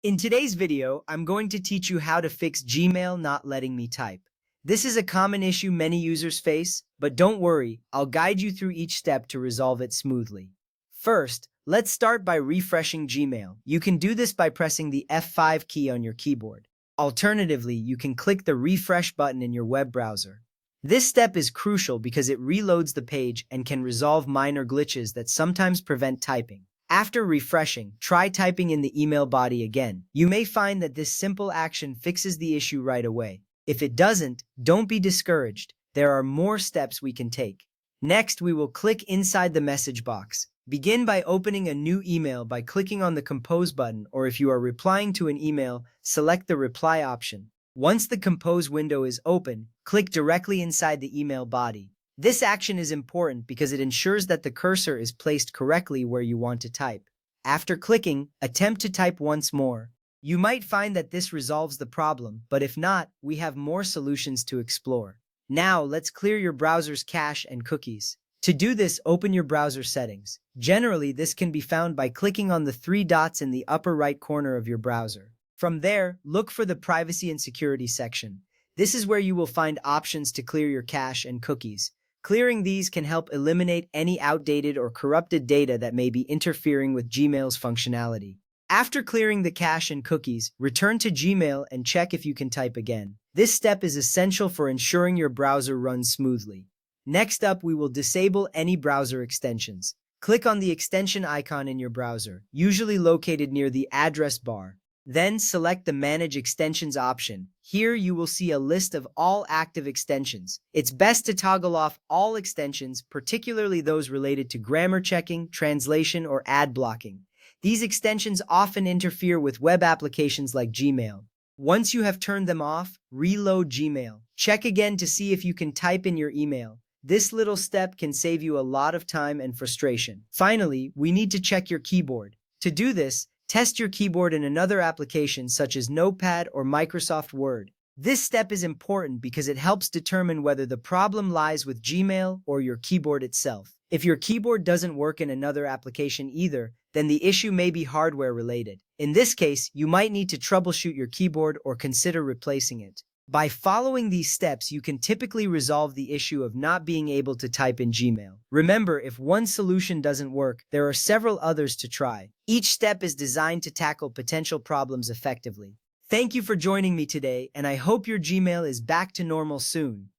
In today's video, I'm going to teach you how to fix Gmail not letting me type. This is a common issue many users face, but don't worry, I'll guide you through each step to resolve it smoothly. First, let's start by refreshing Gmail. You can do this by pressing the F5 key on your keyboard. Alternatively, you can click the refresh button in your web browser. This step is crucial because it reloads the page and can resolve minor glitches that sometimes prevent typing. After refreshing, try typing in the email body again. You may find that this simple action fixes the issue right away. If it doesn't, don't be discouraged. There are more steps we can take. Next, we will click inside the message box. Begin by opening a new email by clicking on the Compose button, or if you are replying to an email, select the Reply option. Once the Compose window is open, click directly inside the email body. This action is important because it ensures that the cursor is placed correctly where you want to type. After clicking, attempt to type once more. You might find that this resolves the problem, but if not, we have more solutions to explore. Now, let's clear your browser's cache and cookies. To do this, open your browser settings. Generally, this can be found by clicking on the three dots in the upper right corner of your browser. From there, look for the Privacy and Security section. This is where you will find options to clear your cache and cookies. Clearing these can help eliminate any outdated or corrupted data that may be interfering with Gmail's functionality. After clearing the cache and cookies, return to Gmail and check if you can type again. This step is essential for ensuring your browser runs smoothly. Next up, we will disable any browser extensions. Click on the extension icon in your browser, usually located near the address bar. Then select the Manage Extensions option. Here you will see a list of all active extensions. It's best to toggle off all extensions, particularly those related to grammar checking, translation, or ad blocking. These extensions often interfere with web applications like Gmail. Once you have turned them off, reload Gmail. Check again to see if you can type in your email. This little step can save you a lot of time and frustration. Finally, we need to check your keyboard. To do this, test your keyboard in another application such as Notepad or Microsoft Word. This step is important because it helps determine whether the problem lies with Gmail or your keyboard itself. If your keyboard doesn't work in another application either, then the issue may be hardware related. In this case, you might need to troubleshoot your keyboard or consider replacing it. By following these steps, you can typically resolve the issue of not being able to type in Gmail. Remember, if one solution doesn't work, there are several others to try. Each step is designed to tackle potential problems effectively. Thank you for joining me today, and I hope your Gmail is back to normal soon.